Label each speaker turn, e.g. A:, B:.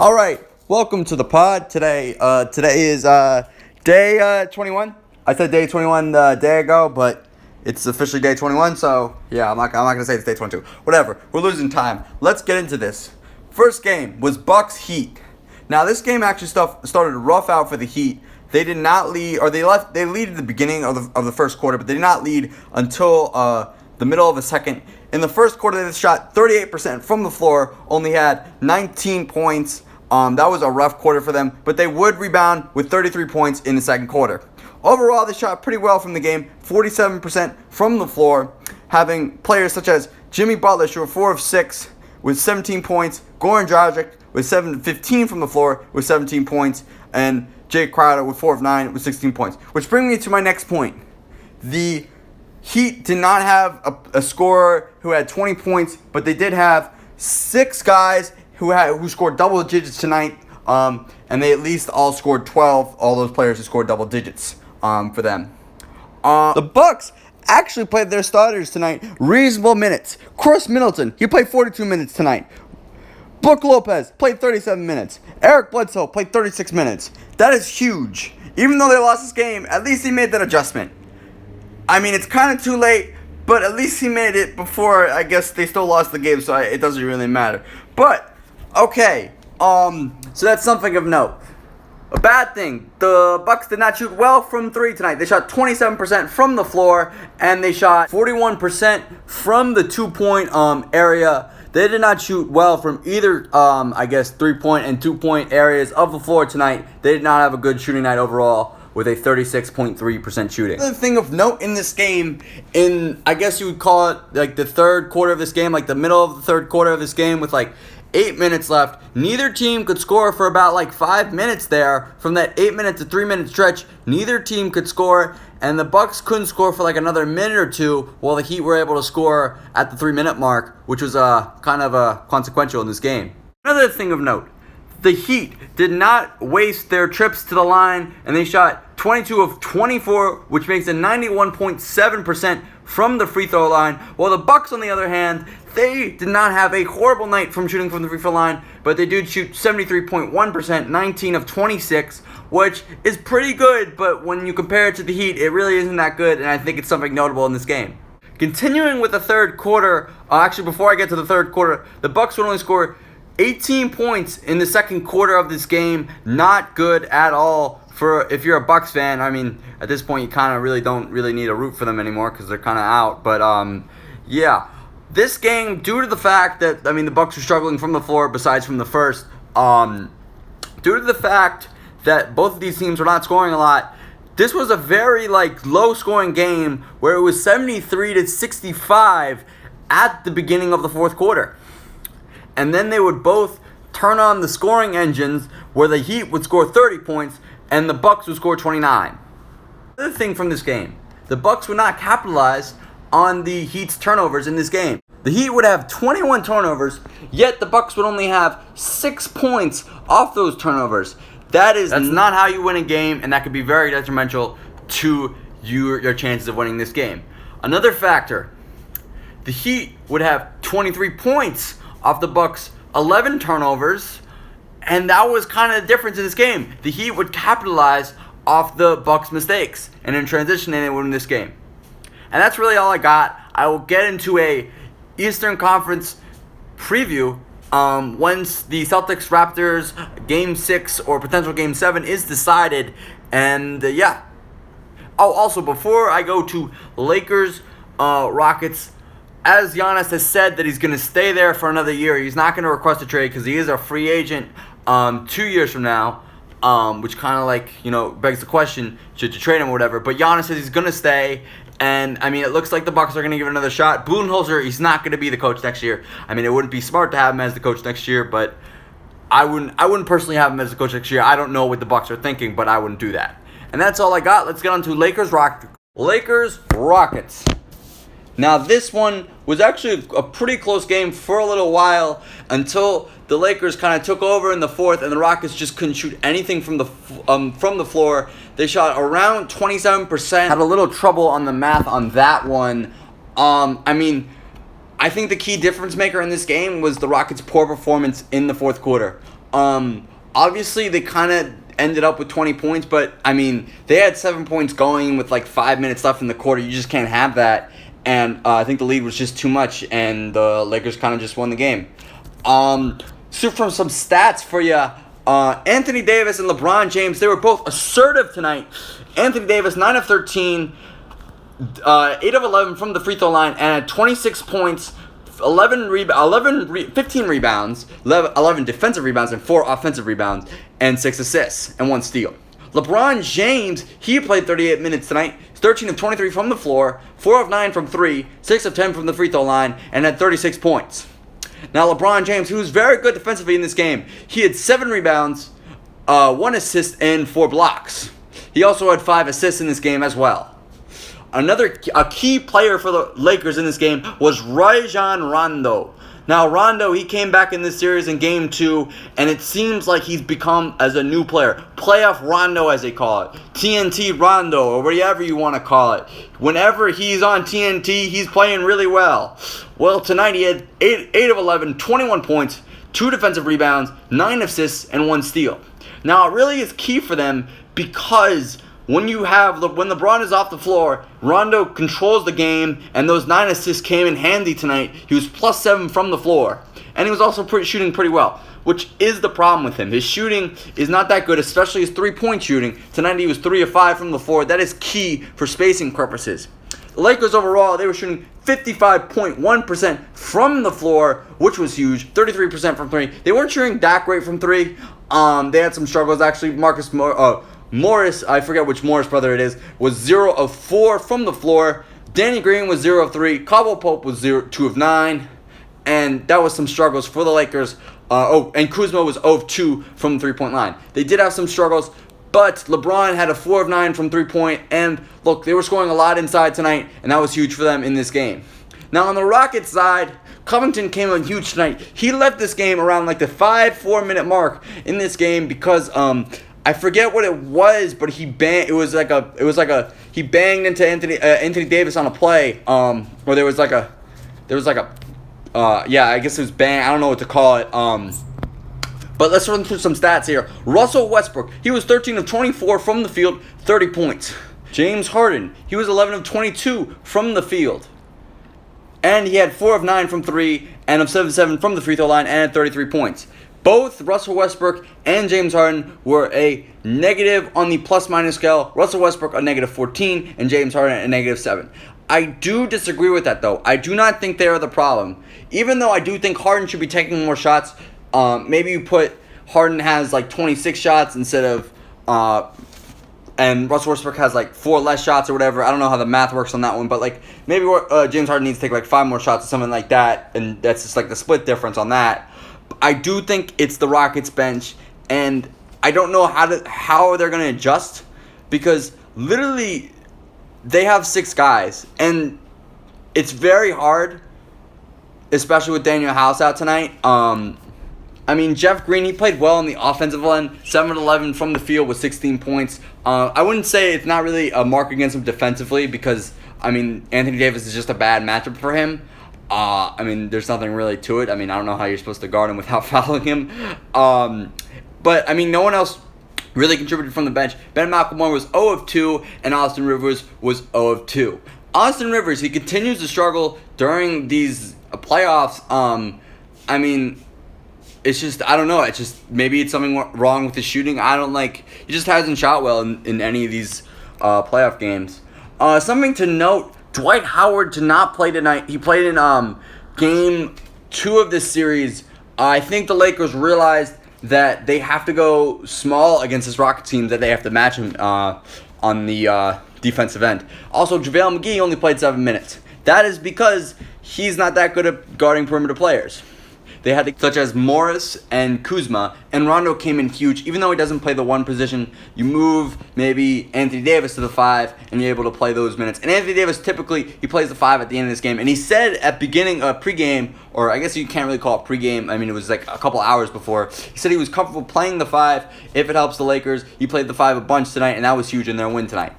A: All right, welcome to the pod. Today is day 21. I said day 21 a day ago, but it's officially day 21. So yeah, I'm not gonna say it's day 22. Whatever. We're losing time. Let's get into this. First game was Bucks Heat. Now this game actually started rough out for the Heat. They did not lead, or they lead at the beginning of the first quarter, but they did not lead until the middle of the second. In the first quarter, they shot 38% from the floor, only had 19 points. That was a rough quarter for them, but they would rebound with 33 points in the second quarter. Overall, they shot pretty well from the game, 47% from the floor, having players such as Jimmy Butler shoot 4 of 6 with 17 points, Goran Dragic with 15 from the floor with 17 points, and Jay Crowder with 4 of 9 with 16 points. Which brings me to my next point. The Heat did not have a scorer who had 20 points, but they did have 6 guys who scored double digits tonight, and they at least all scored 12. All those players who scored double digits for them. The Bucks actually played their starters tonight reasonable minutes. Chris Middleton, he played 42 minutes tonight. Brook Lopez played 37 minutes. Eric Bledsoe played 36 minutes. That is huge. Even though they lost this game, at least he made that adjustment. I mean, it's kind of too late, but at least he made it before, I guess, they still lost the game, so it doesn't really matter. But, okay, so that's something of note. A bad thing, the Bucks did not shoot well from 3 tonight. They shot 27% from the floor, and they shot 41% from the 2-point area. They did not shoot well from either, 3-point and 2-point areas of the floor tonight. They did not have a good shooting night overall, with a 36.3% shooting. Another thing of note in this game, I guess you would call it like the third quarter of this game, like the middle of the third quarter of this game with like 8 minutes left. Neither team could score for about like 5 minutes there. From that 8-minute to 3-minute stretch, neither team could score, and the Bucks couldn't score for like another minute or two while the Heat were able to score at the 3-minute mark, which was kind of consequential in this game. Another thing of note, the Heat did not waste their trips to the line, and they shot 22 of 24, which makes it 91.7% from the free throw line, while the Bucks, on the other hand, they did not have a horrible night from shooting from the free throw line, but they did shoot 73.1%, 19 of 26, which is pretty good, but when you compare it to the Heat, it really isn't that good, and I think it's something notable in this game. Continuing with the third quarter, before I get to the third quarter, the Bucks would only score 18 points in the second quarter of this game. Not good at all for if you're a Bucks fan. I mean, at this point, you kind of don't really need to root for them anymore because they're kind of out. But, yeah. This game, due to the fact that, the Bucks were struggling from the floor besides from the first, due to the fact that both of these teams were not scoring a lot, this was a very, low-scoring game where it was 73-65 at the beginning of the fourth quarter. And then they would both turn on the scoring engines where the Heat would score 30 points and the Bucks would score 29. Another thing from this game, the Bucks would not capitalize on the Heat's turnovers in this game. The Heat would have 21 turnovers, yet the Bucks would only have 6 points off those turnovers. That's not how you win a game, and that could be very detrimental to your chances of winning this game. Another factor, the Heat would have 23 points off the Bucks' 11 turnovers, and that was kind of the difference in this game. The Heat would capitalize off the Bucks' mistakes, and in transition, they would win this game. And that's really all I got. I will get into a Eastern Conference preview once the Celtics-Raptors Game 6 or potential Game 7 is decided, and yeah. Oh, also, before I go to Lakers-Rockets, as Giannis has said that he's going to stay there for another year, he's not going to request a trade because he is a free agent 2 years from now, which kind of begs the question, should you trade him or whatever. But Giannis says he's going to stay, and it looks like the Bucks are going to give it another shot. Budenholzer, he's not going to be the coach next year. It wouldn't be smart to have him as the coach next year, but I wouldn't personally have him as the coach next year. I don't know what the Bucks are thinking, but I wouldn't do that. And that's all I got. Let's get on to Lakers-Rockets. Now, this one was actually a pretty close game for a little while until the Lakers kind of took over in the fourth, and the Rockets just couldn't shoot anything from the floor. They shot around 27%. Had a little trouble on the math on that one. I think the key difference maker in this game was the Rockets' poor performance in the fourth quarter. Obviously, they kind of ended up with 20 points, but, I mean, they had 7 points going with, like, 5 minutes left in the quarter. You just can't have that. And I think the lead was just too much, and the Lakers kind of just won the game. So from some stats for you, Anthony Davis and LeBron James, they were both assertive tonight. Anthony Davis, 9 of 13, 8 of 11 from the free throw line, and had 26 points, 15 rebounds, 11 defensive rebounds, and 4 offensive rebounds, and 6 assists, and 1 steal. LeBron James, he played 38 minutes tonight, 13 of 23 from the floor, 4 of 9 from 3, 6 of 10 from the free throw line, and had 36 points. Now LeBron James, who was very good defensively in this game, he had 7 rebounds, 1 assist, and 4 blocks. He also had 5 assists in this game as well. A key player for the Lakers in this game was Rajon Rondo. Now Rondo, he came back in this series in Game 2, and it seems like he's become as a new player. Playoff Rondo, as they call it. TNT Rondo, or whatever you want to call it. Whenever he's on TNT, he's playing really well. Well, tonight he had 8 of 11, 21 points, 2 defensive rebounds, 9 assists, and 1 steal. Now, it really is key for them because when LeBron is off the floor, Rondo controls the game, and those 9 assists came in handy tonight. He was +7 from the floor, and he was also shooting pretty well, which is the problem with him. His shooting is not that good, especially his three-point shooting. Tonight he was 3 of 5 from the floor. That is key for spacing purposes. The Lakers overall, they were shooting 55.1% from the floor, which was huge. 33% from 3. They weren't shooting that great from 3. They had some struggles, actually. Morris, I forget which Morris brother it is, was 0 of 4 from the floor. Danny Green was 0 of 3. Caldwell Pope was 2 of 9. And that was some struggles for the Lakers. And Kuzma was 0 of 2 from the three-point line. They did have some struggles, but LeBron had a 4 of 9 from three-point. And look, they were scoring a lot inside tonight, and that was huge for them in this game. Now on the Rockets side, Covington came in huge tonight. He left this game around like the 4 minute mark in this game because I forget what it was, but he banged. He banged into Anthony Davis on a play. Or I guess it was bang. I don't know what to call it. But let's run through some stats here. Russell Westbrook, he was 13 of 24 from the field, 30 points. James Harden, he was 11 of 22 from the field. And he had 4 of 9 from 3 and of 7 of 7 from the free throw line and had 33 points. Both Russell Westbrook and James Harden were a negative on the plus-minus scale. Russell Westbrook a negative 14 and James Harden a negative 7. I do disagree with that, though. I do not think they are the problem. Even though I do think Harden should be taking more shots, maybe you put Harden has like 26 shots instead of and Russell Westbrook has like 4 less shots or whatever. I don't know how the math works on that one, but like maybe James Harden needs to take like 5 more shots or something like that, and that's just like the split difference on that. I do think it's the Rockets bench, and I don't know how they're going to adjust because literally they have 6 guys, and it's very hard, especially with Daniel House out tonight. I mean, Jeff Green, he played well on the offensive end, 7 of 11 from the field with 16 points. I wouldn't say it's not really a mark against him defensively because, I mean, Anthony Davis is just a bad matchup for him. I mean, there's nothing really to it. I mean, I don't know how you're supposed to guard him without fouling him. But, I mean, no one else really contributed from the bench. Ben McLemore was 0 of 2, and Austin Rivers was 0 of 2. Austin Rivers, he continues to struggle during these playoffs. I mean, it's just, I don't know. It's just, maybe it's something wrong with his shooting. He just hasn't shot well in any of these playoff games. Something to note, Dwight Howard did not play tonight. He played in Game 2 of this series. I think the Lakers realized that they have to go small against this Rocket team, that they have to match him on the defensive end. Also, JaVale McGee only played 7 minutes. That is because he's not that good at guarding perimeter players. They had such as Morris and Kuzma, and Rondo came in huge. Even though he doesn't play the one position, you move maybe Anthony Davis to the 5, and you're able to play those minutes. And Anthony Davis, typically, he plays the 5 at the end of this game. And he said at beginning pregame, or I guess you can't really call it pregame. I mean, it was like a couple hours before. He said he was comfortable playing the 5 if it helps the Lakers. He played the 5 a bunch tonight, and that was huge in their win tonight.